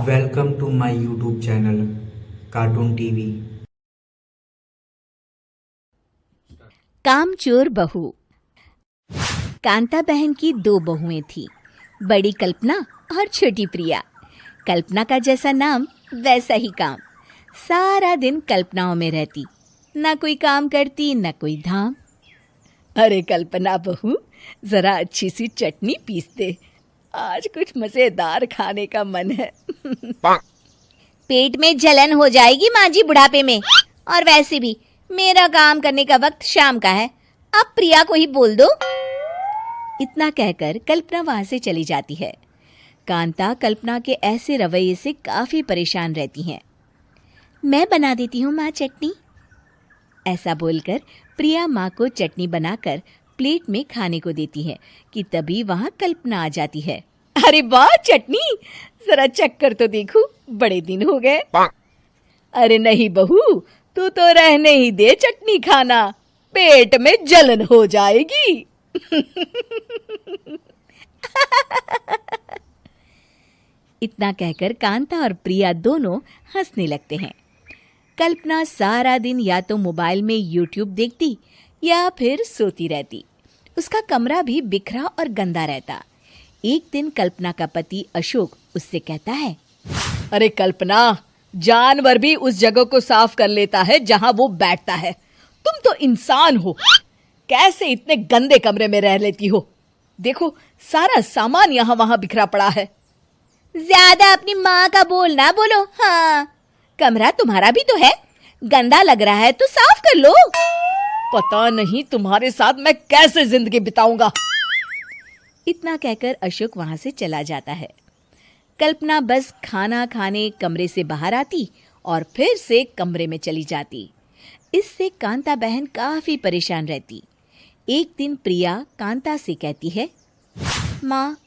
Welcome to my YouTube channel, Cartoon TV. कामचोर बहू। कांता बहन की दो बहुएं थी, बड़ी कल्पना और छोटी प्रिया। कल्पना का जैसा नाम वैसा ही काम। सारा दिन कल्पनाओं में रहती, ना कोई काम करती ना कोई धाम। अरे कल्पना बहू, जरा अच्छी सी चटनी पीस दे, आज कुछ मजेदार खाने का मन है। पेट में जलन हो जाएगी माँ जी बुढ़ापे में, और वैसे भी मेरा काम करने का वक्त शाम का है, अब प्रिया को ही बोल दो। इतना कहकर कल्पना वहां से चली जाती है। कांता कल्पना के ऐसे रवैये से काफी परेशान रहती हैं। मैं बना देती हूँ माँ चटनी, ऐसा बोलकर प्रिया माँ को चटनी बनाकर प्लेट में खाने को देती है कि तभी वहां कल्पना आ जाती है। अरे वाह चटनी, जरा चक्कर तो देखूं, बड़े दिन हो गए। अरे नहीं बहू, तू तो रहने ही दे चटनी खाना, पेट में जलन हो जाएगी। इतना कहकर कांता और प्रिया दोनों हंसने लगते हैं। कल्पना सारा दिन या तो मोबाइल में YouTube देखती या फिर सोती रहती। उसका कमरा भी बिखरा और गंदा रहता। एक दिन कल्पना का पति अशोक उससे कहता है, अरे कल्पना, जानवर भी उस जगह को साफ कर लेता है जहां वो बैठता है, तुम तो इंसान हो, कैसे इतने गंदे कमरे में रह लेती हो? देखो सारा सामान यहाँ वहां बिखरा पड़ा है। ज्यादा अपनी माँ का बोल ना बोलो। हाँ, कमरा तुम्हारा भी तो है, गंदा लग रहा है तो साफ कर लो। पता नहीं तुम्हारे साथ मैं कैसे जिंदगी बिताऊंगा। इतना कहकर अशोक वहां से चला जाता है। कल्पना बस खाना खाने कमरे से बाहर आती और फिर से कमरे में चली जाती। इससे कांता बहन काफी परेशान रहती। एक दिन प्रिया कांता से कहती है, माँ,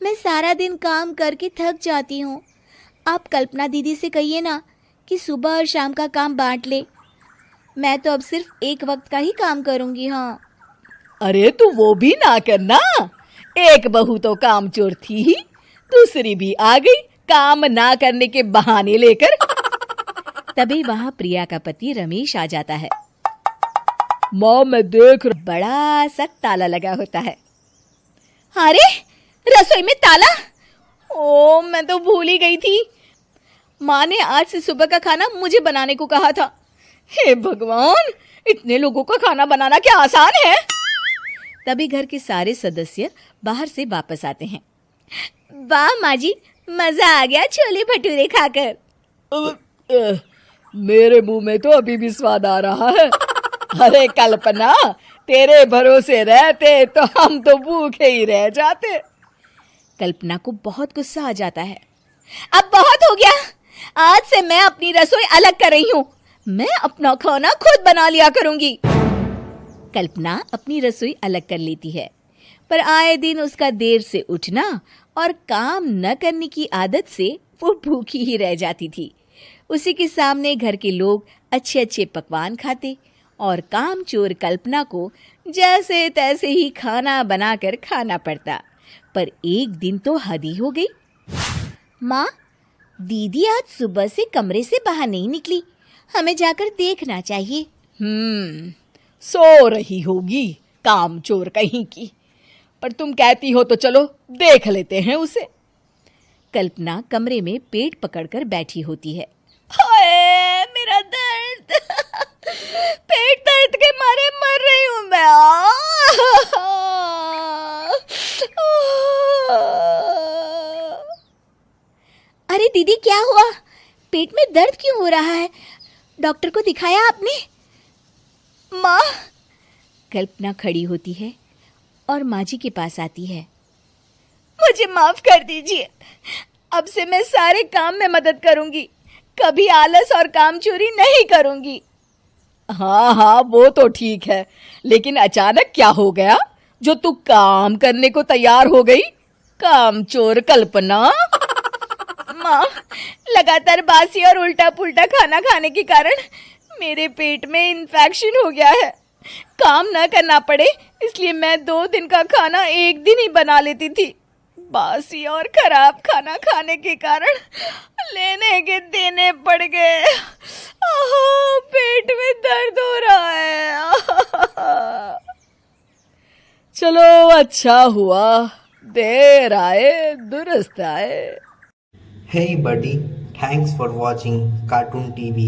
मैं सारा दिन काम करके थक जाती हूँ, आप कल्पना दीदी से कहिए ना कि सुबह और शाम का काम बांट ले, मैं तो अब सिर्फ एक वक्त का ही काम करूंगी। हाँ। अरे तू वो भी ना करना, एक बहू तो कामचोर थी ही, दूसरी भी आ गई काम ना करने के बहाने लेकर। तभी वहां प्रिया का पति रमेश आ जाता है। माँ मैं देख बड़ा सा ताला लगा होता है। अरे रसोई में ताला? ओ, मैं तो भूल ही गई थी। माँ ने आज से सुबह का खाना मुझे बनाने को कहा था। हे भगवान, इतने लोगों का खाना बनाना क्या आसान है? तभी घर के सारे सदस्य बाहर से वापस आते हैं। वाह माँ जी, मजा आ गया छोले भटूरे खाकर। मेरे मुंह में तो अभी भी स्वाद आ रहा है। अरे कल्पना, तेरे भरोसे रहते तो हम तो भूखे ही रह जाते। कल्पना को बहुत गुस्सा आ जाता है। अब बहुत हो गया, आज से मैं अपनी रसोई अलग कर रही हूँ, मैं अपना खाना खुद बना लिया करूंगी। कल्पना अपनी रसोई अलग कर लेती है, पर आए दिन उसका देर से उठना और काम न करने की आदत से वो भूखी ही रह जाती थी। उसी के सामने घर के लोग अच्छे अच्छे पकवान खाते और कामचोर कल्पना को जैसे तैसे ही खाना बनाकर खाना पड़ता। पर एक दिन तो हद ही हो गई। माँ, दीदी आज सुबह से कमरे से बाहर नहीं निकली, हमें जाकर देखना चाहिए। सो रही होगी कामचोर कहीं की, पर तुम कहती हो तो चलो देख लेते हैं उसे। कल्पना कमरे में पेट पकड़कर बैठी होती है। हाय मेरा दर्द, पेट दर्द के मारे मर रही हूं मैं। अरे दीदी क्या हुआ, पेट में दर्द क्यों हो रहा है? डॉक्टर को दिखाया आपने? माँ। कल्पना खड़ी होती है और माँ जी के पास आती है। मुझे माफ कर दीजिए, अब से मैं सारे काम में मदद करूंगी, कभी आलस और काम चोरी नहीं करूंगी। हाँ हाँ वो तो ठीक है, लेकिन अचानक क्या हो गया जो तू काम करने को तैयार हो गई? कामचोर कल्पना। माँ, लगातार बासी और उल्टा पुल्टा खाना खाने के कारण मेरे पेट में इन्फेक्शन हो गया है। काम न करना पड़े इसलिए मैं 2 दिन का खाना एक दिन ही बना लेती थी। बासी और खराब खाना खाने के कारण लेने के देने पड़ गए। पेट में दर्द हो रहा है। चलो अच्छा हुआ, देर आए दुरुस्त आए। Hey buddy, thanks for watching Cartoon TV.